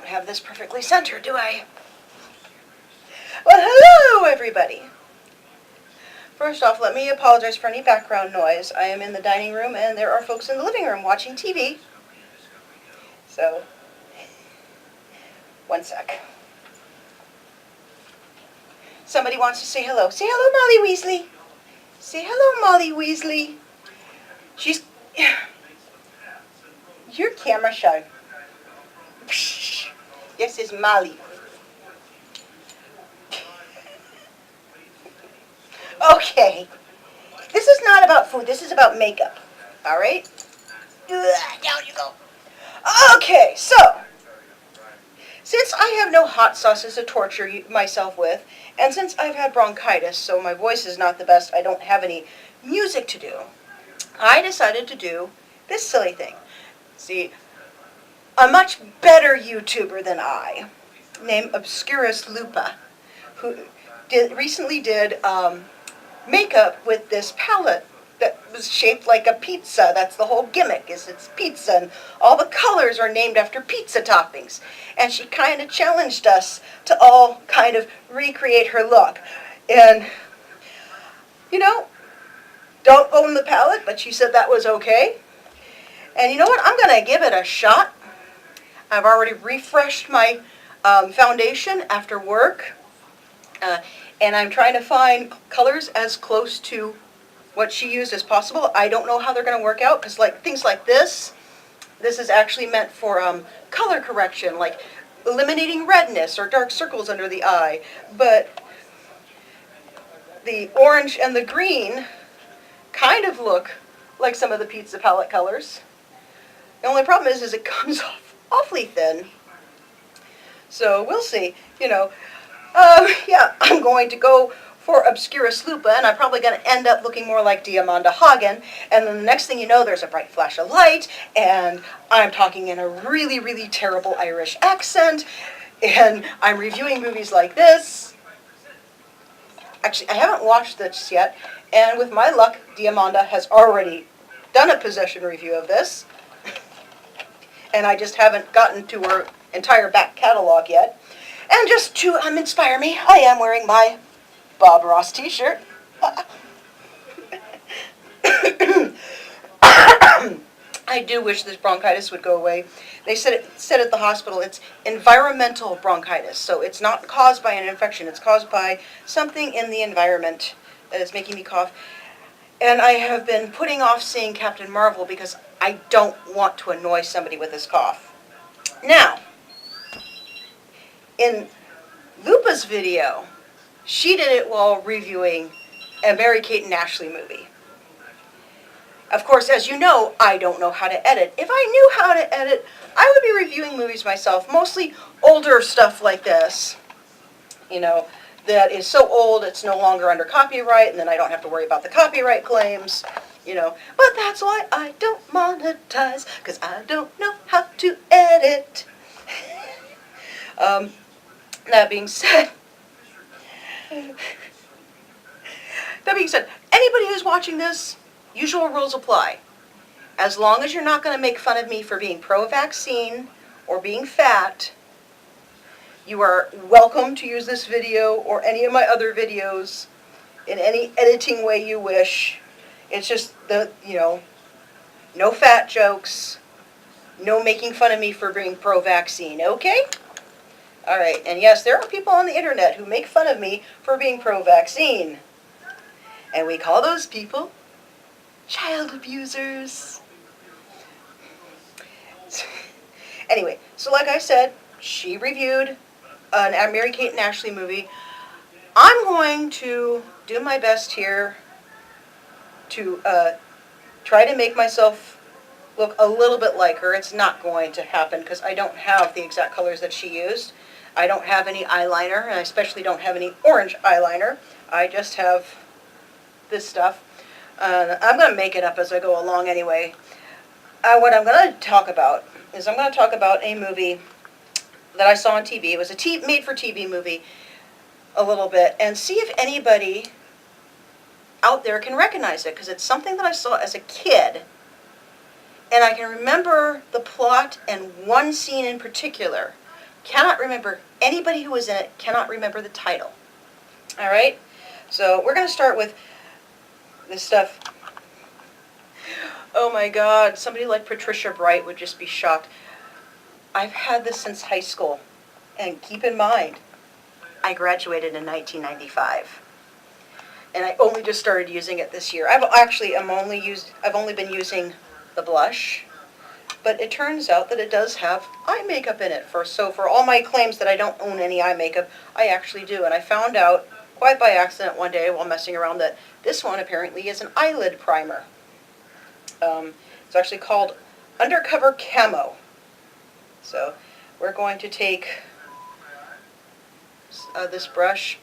don't have this perfectly centered, do I? Well, hello, everybody. First off, let me apologize for any background noise. I am in the dining room, and there are folks in the living room watching TV. So, one sec. Somebody wants to say hello. Say hello, Molly Weasley. Say hello, Molly Weasley. She's... You're camera shy. This is Molly. Okay. This is not about food. This is about makeup. All right? Down you go. Okay, so... Since I have no hot sauces to torture myself with, and since I've had bronchitis, so my voice is not the best, I don't have any music to do, I decided to do this silly thing. See, a much better YouTuber than I, named Obscurus Lupa, who recently did makeup with this palette that was shaped like a pizza. That's the whole gimmick, is it's pizza, and all the colors are named after pizza toppings. And she kind of challenged us to all kind of recreate her look. And, you know, don't own the palette, but she said that was okay. And you know what? I'm going to give it a shot. I've already refreshed my foundation after work. And I'm trying to find colors as close to what she used as possible. I don't know how they're going to work out, because like things like this is actually meant for color correction, like eliminating redness or dark circles under the eye. But the orange and the green kind of look like some of the pizza palette colors. The only problem is it comes off awfully thin. So we'll see, you know. Yeah, I'm going to go for Obscurus Lupa, and I'm probably going to end up looking more like Diamanda Hagan, and then the next thing you know, there's a bright flash of light, and I'm talking in a really, really terrible Irish accent, and I'm reviewing movies like this. Actually, I haven't watched this yet, and with my luck, Diamanda has already done a possession review of this, and I just haven't gotten to her entire back catalog yet. And just to inspire me, I am wearing my Bob Ross t-shirt. I do wish this bronchitis would go away. They said at the hospital it's environmental bronchitis, so it's not caused by an infection. It's caused by something in the environment that is making me cough. And I have been putting off seeing Captain Marvel because I don't want to annoy somebody with this cough. Now, in Lupa's video, she did it while reviewing a Mary-Kate and Ashley movie. Of course, as you know, I don't know how to edit. If I knew how to edit, I would be reviewing movies myself, mostly older stuff like this. You know, that is so old it's no longer under copyright, and then I don't have to worry about the copyright claims, you know. But that's why I don't monetize, because I don't know how to edit. That being said, anybody who's watching this, usual rules apply. As long as you're not going to make fun of me for being pro-vaccine or being fat, you are welcome to use this video or any of my other videos in any editing way you wish. It's just no fat jokes, no making fun of me for being pro-vaccine, okay? All right, and yes, there are people on the internet who make fun of me for being pro-vaccine. And we call those people child abusers. Anyway, so like I said, she reviewed a Mary-Kate and Ashley movie. I'm going to do my best here to try to make myself look a little bit like her. It's not going to happen because I don't have the exact colors that she used. I don't have any eyeliner, and I especially don't have any orange eyeliner. I just have this stuff. I'm going to make it up as I go along anyway. What I'm going to talk about is I'm going to talk about a movie that I saw on TV. It was a made-for-TV movie a little bit, and see if anybody out there can recognize it, because it's something that I saw as a kid, and I can remember the plot and one scene in particular cannot remember, anybody who was in it cannot remember the title. All right? So we're going to start with this stuff. Oh my God, somebody like Patricia Bright would just be shocked. I've had this since high school. And keep in mind, I graduated in 1995. And I only just started using it this year. I've only been using the blush, but it turns out that it does have eye makeup in it. So for all my claims that I don't own any eye makeup, I actually do. And I found out quite by accident one day while messing around that this one apparently is an eyelid primer. It's actually called Undercover Camo. So we're going to take this brush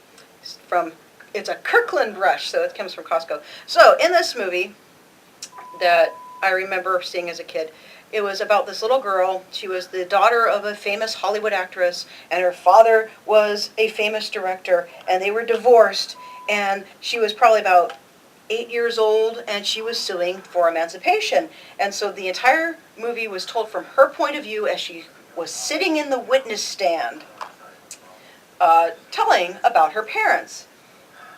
it's a Kirkland brush, so it comes from Costco. So in this movie that I remember seeing as a kid, it was about this little girl. She was the daughter of a famous Hollywood actress, and her father was a famous director, and they were divorced, and she was probably about 8 years old, and she was suing for emancipation. And so the entire movie was told from her point of view as she was sitting in the witness stand, telling about her parents.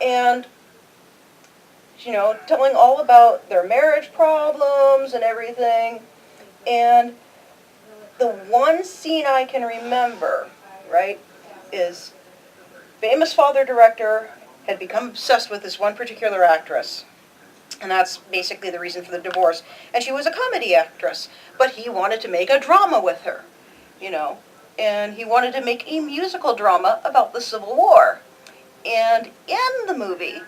And, telling all about their marriage problems and everything. And the one scene I can remember, right, is famous father director had become obsessed with this one particular actress. And that's basically the reason for the divorce. And she was a comedy actress, but he wanted to make a drama with her, and he wanted to make a musical drama about the Civil War. And in the movie,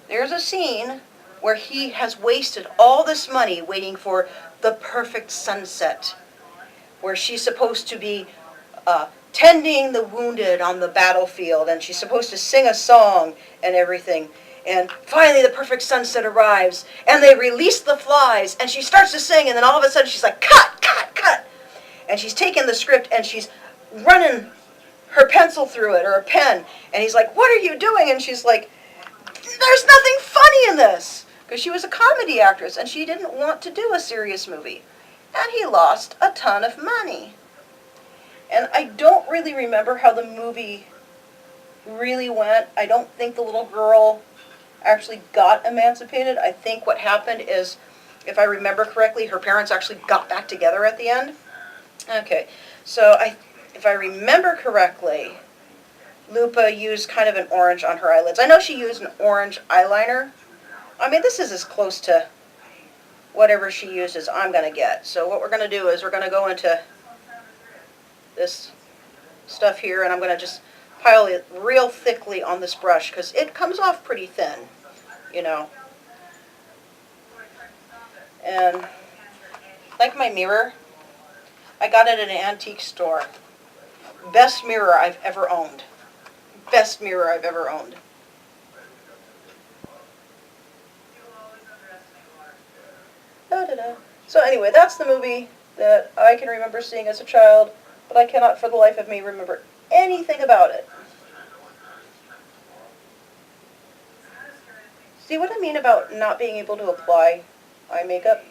there's a scene where he has wasted all this money waiting for the perfect sunset, where she's supposed to be tending the wounded on the battlefield, and she's supposed to sing a song and everything. And finally the perfect sunset arrives, and they release the flies, and she starts to sing, and then all of a sudden she's like, cut, cut, cut. And she's taking the script, and she's running her pencil through it, or a pen, and he's like, what are you doing? And she's like, there's nothing funny in this, because she was a comedy actress, and she didn't want to do a serious movie. And he lost a ton of money. And I don't really remember how the movie really went. I don't think the little girl actually got emancipated. I think what happened is, if I remember correctly, her parents actually got back together at the end. Okay, so if I remember correctly, Lupa used kind of an orange on her eyelids. I know she used an orange eyeliner. I mean, this is as close to whatever she used as I'm going to get. So what we're going to do is we're going to go into this stuff here, and I'm going to just pile it real thickly on this brush, because it comes off pretty thin, And like my mirror, I got it at an antique store. Best mirror I've ever owned. Best mirror I've ever owned. Da-da-da. So anyway, that's the movie that I can remember seeing as a child, but I cannot for the life of me remember anything about it. See what I mean about not being able to apply eye makeup?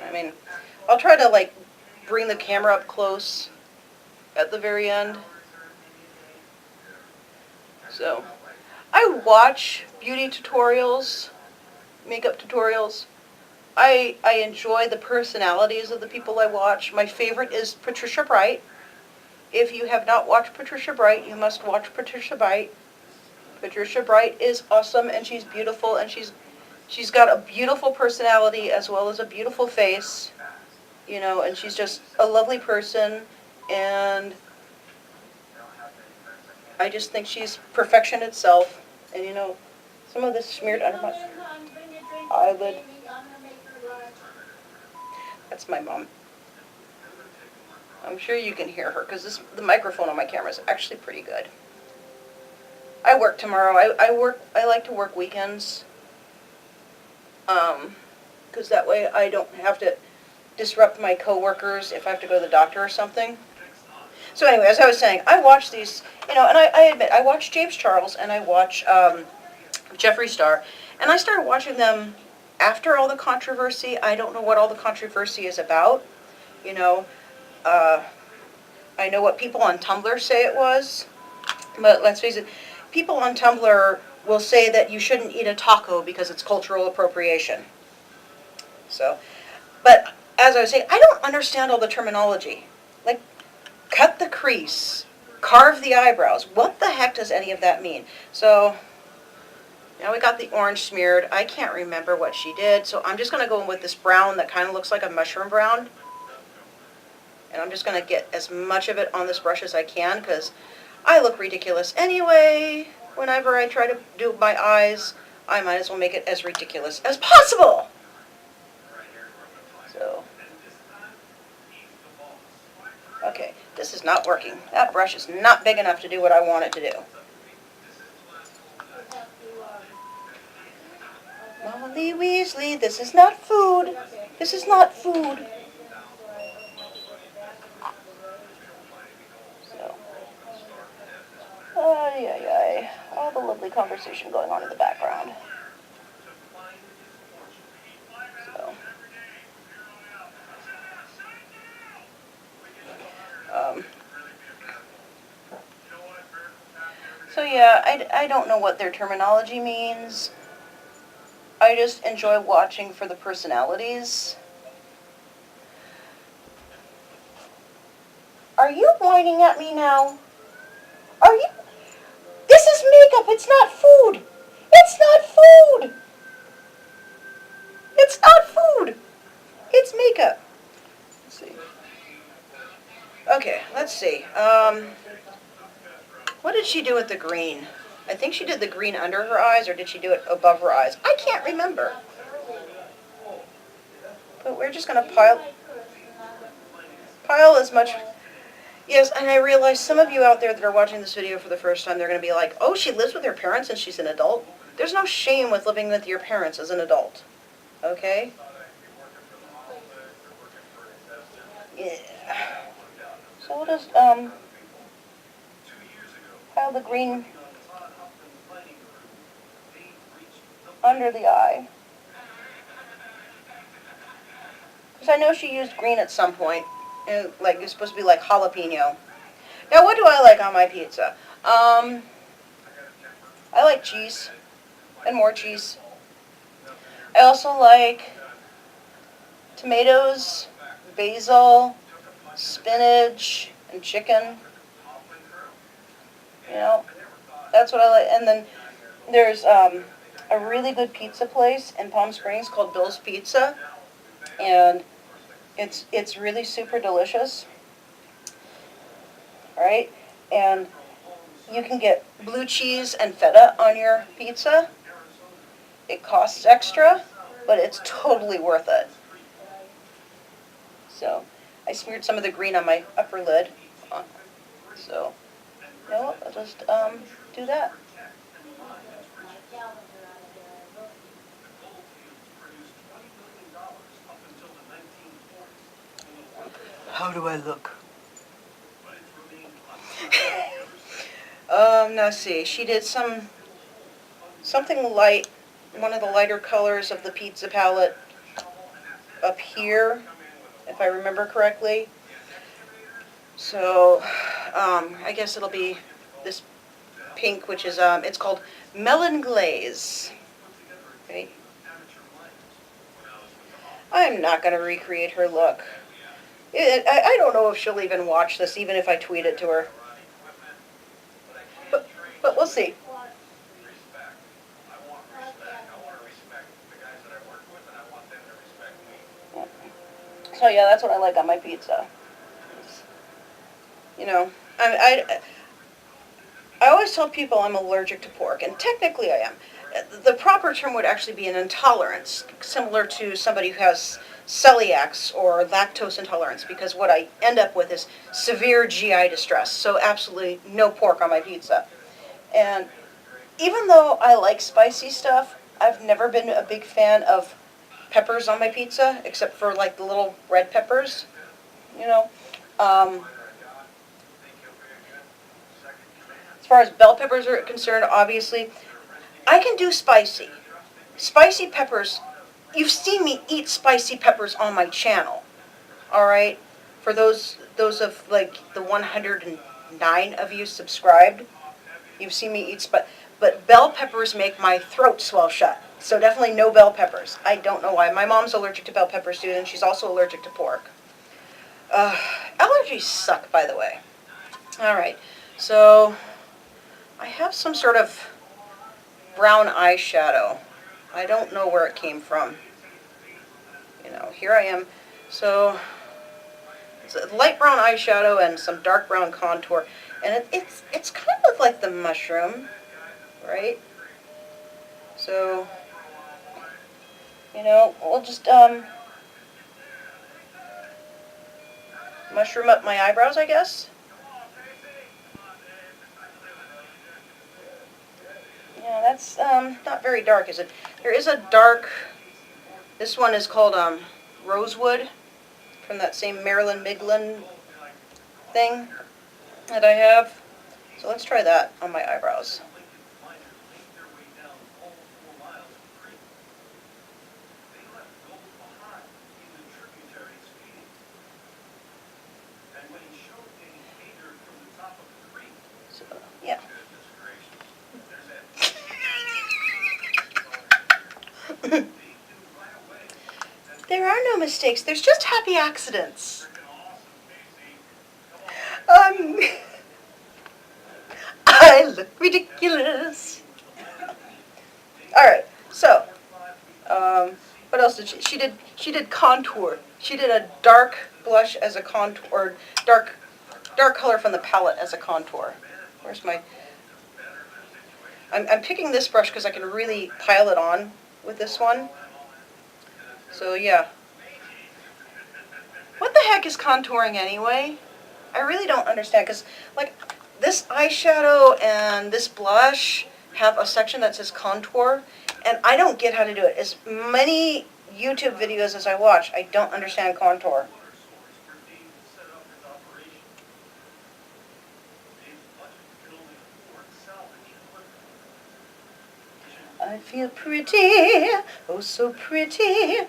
I mean, I'll try to bring the camera up close at the very end. So, I watch beauty tutorials, makeup tutorials. I enjoy the personalities of the people I watch. My favorite is Patricia Bright. If you have not watched Patricia Bright, you must watch Patricia Bright. Patricia Bright is awesome, and she's beautiful, and she's got a beautiful personality as well as a beautiful face, and she's just a lovely person, and I just think she's perfection itself. And some of this smeared under my eyelid. That's my mom. I'm sure you can hear her, because the microphone on my camera is actually pretty good. I work tomorrow. I like to work weekends, because that way I don't have to disrupt my coworkers if I have to go to the doctor or something. So anyway, as I was saying, I watch these, and I admit, I watch James Charles, and I watch Jeffree Star, and I started watching them after all the controversy. I don't know what all the controversy is about, You know, I know what people on Tumblr say it was, but let's face it, people on Tumblr will say that you shouldn't eat a taco because it's cultural appropriation. So, but as I was saying, I don't understand all the terminology. Like, cut the crease, carve the eyebrows. What the heck does any of that mean? So, now we got the orange smeared. I can't remember what she did, so I'm just going to go in with this brown that kind of looks like a mushroom brown. And I'm just going to get as much of it on this brush as I can, because I look ridiculous anyway. Whenever I try to do my eyes, I might as well make it as ridiculous as possible. So, okay, this is not working. That brush is not big enough to do what I want it to do. Molly Weasley, this is not food. This is not food. So, ay, ay, ay. All the lovely conversation going on in the background. So yeah, I don't know what their terminology means. I just enjoy watching for the personalities. Are you whining at me now? Are you? This is makeup, it's not food! It's not food! It's not food! It's makeup. Let's see. Okay, let's see. What did she do with the green? I think she did the green under her eyes, or did she do it above her eyes? I can't remember. But we're just going to pile as much. Yes, and I realize some of you out there that are watching this video for the first time, they're going to be like, oh, she lives with her parents and she's an adult? There's no shame with living with your parents as an adult. Okay? Yeah. So we'll just, pile the green under the eye. Because I know she used green at some point. And, like, it's supposed to be like jalapeno. Now, what do I like on my pizza? I like cheese. And more cheese. I also like tomatoes, basil, spinach, and chicken. You know, that's what I like. And then there's a really good pizza place in Palm Springs called Bill's Pizza. And it's really super delicious. Alright? And you can get blue cheese and feta on your pizza. It costs extra, but it's totally worth it. So, I smeared some of the green on my upper lid. So, you know what, I'll just do that. How do I look? Now see, she did something light, one of the lighter colors of the pizza palette up here, if I remember correctly. So, I guess it'll be this pink, which is, it's called Melon Glaze. Okay. I'm not going to recreate her look. I don't know if she'll even watch this, even if I tweet it to her. But we'll see. So yeah, that's what I like on my pizza. You know, I always tell people I'm allergic to pork, and technically I am. The proper term would actually be an intolerance, similar to somebody who has celiacs or lactose intolerance, because what I end up with is severe GI distress, so absolutely no pork on my pizza. And even though I like spicy stuff, I've never been a big fan of peppers on my pizza, except for like the little red peppers, you know. As far as bell peppers are concerned, obviously, I can do spicy. Spicy peppers, you've seen me eat spicy peppers on my channel, alright? For those of like the 109 of you subscribed, you've seen me eat but bell peppers make my throat swell shut. So definitely no bell peppers. I don't know why. My mom's allergic to bell peppers too, and she's also allergic to pork. Allergies suck, by the way. All right, so I have some sort of brown eyeshadow. I don't know where it came from. You know, here I am. So it's a light brown eyeshadow and some dark brown contour, and it's kind of like the mushroom, right? So, you know, we'll just mushroom up my eyebrows, I guess. Yeah, that's not very dark, is it? There is a dark. This one is called Rosewood, from that same Marilyn Miglin thing that I have. So let's try that on my eyebrows. So, yeah. There are no mistakes. There's just happy accidents. I look ridiculous. All right. So, what else did she did? She did contour. She did a dark blush as a contour, or dark color from the palette as a contour. Where's my? I'm picking this brush because I can really pile it on with this one. So yeah. What the heck is contouring anyway? I really don't understand, because like this eyeshadow and this blush have a section that says contour, and I don't get how to do it. As many YouTube videos as I watch, I don't understand contour. I feel pretty, oh so pretty.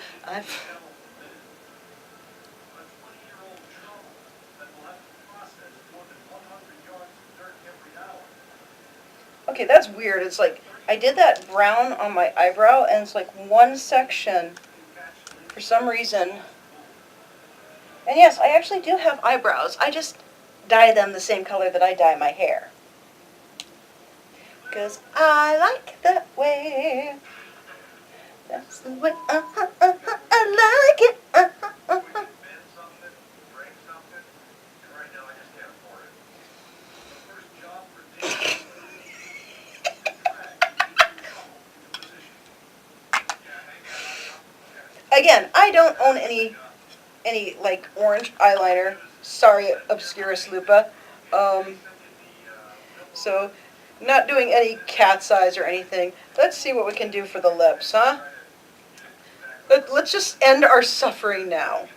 Okay, that's weird. It's like I did that brown on my eyebrow, and it's like one section for some reason. And yes, I actually do have eyebrows. I just dye them the same color that I dye my hair, because I like that way. That's the way I like it. Again, I don't own any like orange eyeliner. Sorry, Obscurus Lupa. So, not doing any cat's eyes or anything. Let's see what we can do for the lips, huh? Let's just end our suffering now.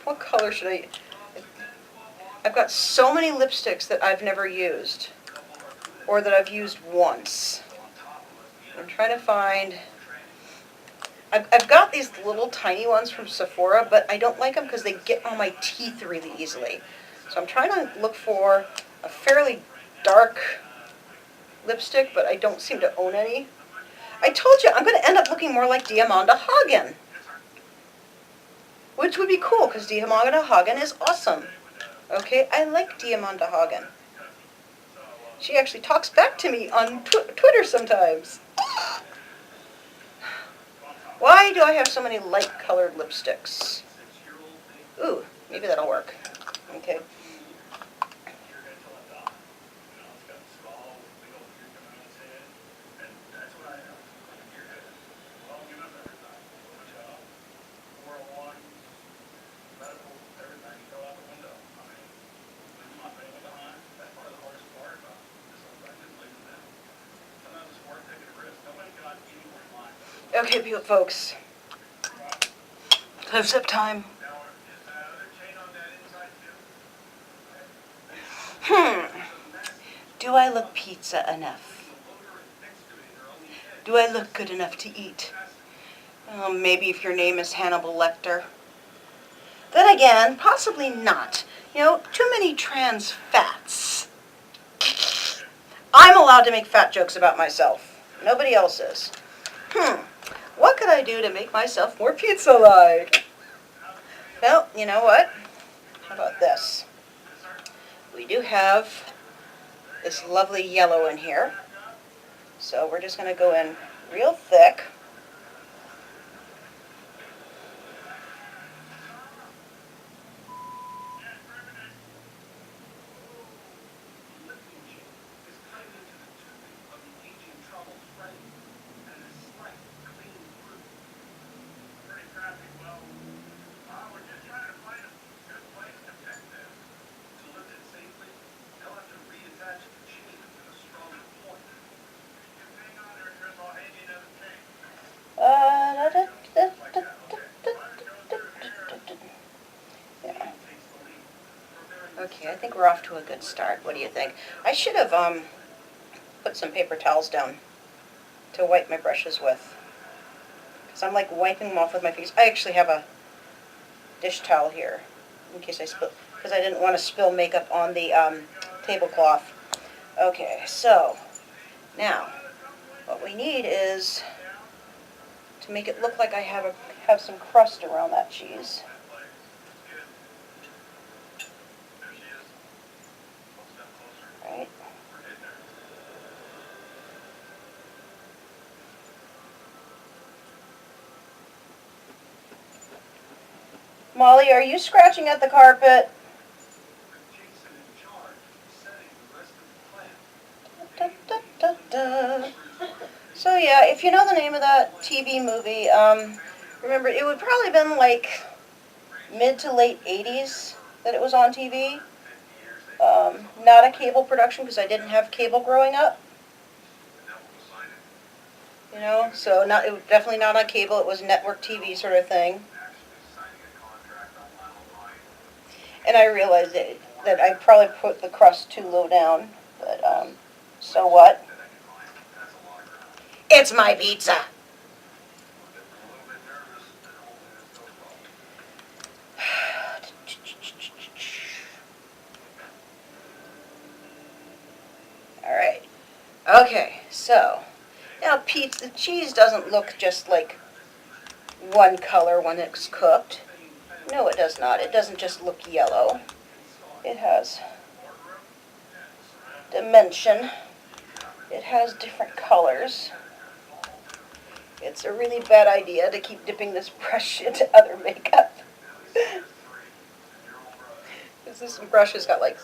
What color should I? I've got so many lipsticks that I've never used, or that I've used once. I'm trying to find. I've got these little tiny ones from Sephora, but I don't like them because they get on my teeth really easily. So I'm trying to look for a fairly dark lipstick, but I don't seem to own any. I told you I'm going to end up looking more like Diamanda Hagan, which would be cool because Diamanda Hagan is awesome. Okay, I like Diamanda Hagan. She actually talks back to me on Twitter sometimes. Why do I have so many light-colored lipsticks? Ooh, maybe that'll work. Okay. Okay, folks. Close-up time. Do I look pizza enough? Do I look good enough to eat? Maybe if your name is Hannibal Lecter. Then again, possibly not. You know, too many trans fats. I'm allowed to make fat jokes about myself. Nobody else is. What could I do to make myself more pizza-like? Well, you know what? How about this? We do have this lovely yellow in here. So we're just going to go in real thick. Yeah. Okay, I think we're off to a good start. What do you think? I should have put some paper towels down to wipe my brushes with, because I'm like wiping them off with my fingers. I actually have a dish towel here in case I spill, because I didn't want to spill makeup on the tablecloth. Okay, so now what we need is to make it look like I have some crust around that cheese. Right. Molly, are you scratching at the carpet? Da, da, da, da. So yeah, if you know the name of that TV movie, remember it would probably been like mid to late 80s that it was on TV. Not a cable production because I didn't have cable growing up. You know, so it was definitely not on cable. It was network TV sort of thing. And I realized that I probably put the crust too low down, but so what? It's my pizza. All right. Okay, so now the cheese doesn't look just like one color when it's cooked. No, it does not. It doesn't just look yellow. It has dimension. It has different colors. It's a really bad idea to keep dipping this brush into other makeup. This brush has got like,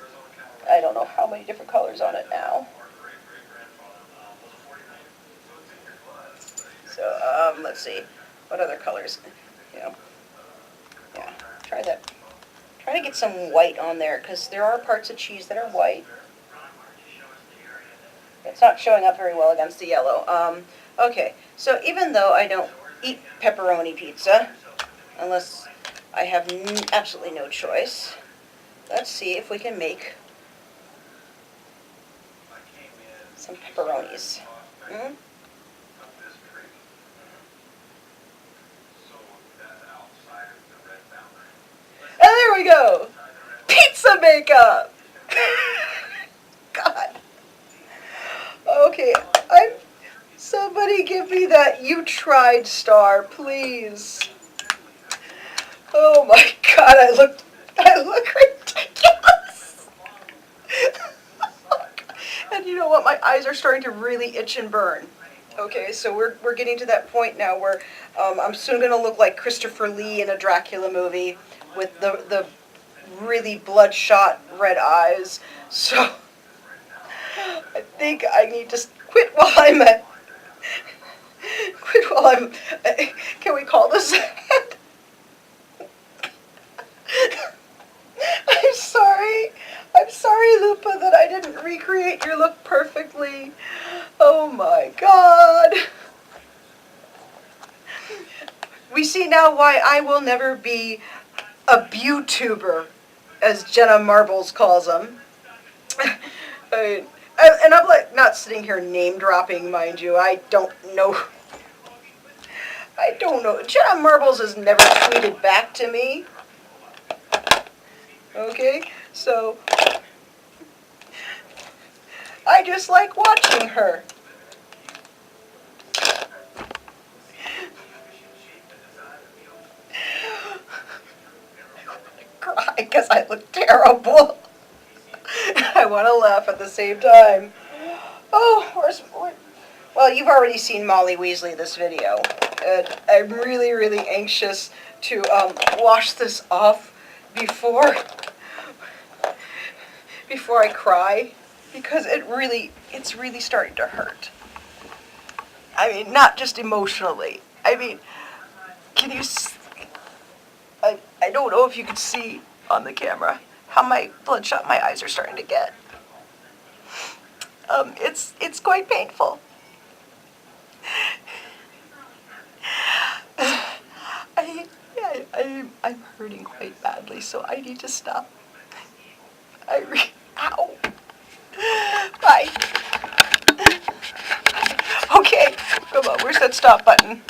I don't know how many different colors on it now. So, let's see. What other colors? Yeah, try that. Try to get some white on there, because there are parts of cheese that are white. It's not showing up very well against the yellow. Okay, so even though I don't eat pepperoni pizza, unless I have absolutely no choice, let's see if we can make some pepperonis. And there we go! Pizza makeup! God. Okay, somebody give me that "you tried" star, please. Oh my God, I look ridiculous. And you know what? My eyes are starting to really itch and burn. Okay, so we're getting to that point now where I'm soon going to look like Christopher Lee in a Dracula movie with the really bloodshot red eyes. So I think I need to quit while I'm can we call this? I'm sorry, Lupa, that I didn't recreate your look perfectly. Oh my God. We see now why I will never be a YouTuber, as Jenna Marbles calls them. And I'm like not sitting here name dropping, mind you. I don't know. Jenna Marbles has never tweeted back to me. Okay, so I just like watching her. Cry because I look terrible. I want to laugh at the same time. Oh, well, you've already seen Molly Weasley this video, and I'm really, really anxious to wash this off before I cry, because it's really starting to hurt. I mean, not just emotionally. I mean, can you? I don't know if you can see on the camera how my bloodshot my eyes are starting to get. It's quite painful. I'm hurting quite badly, so I need to stop. Ow. Bye. Okay, come on, where's that stop button?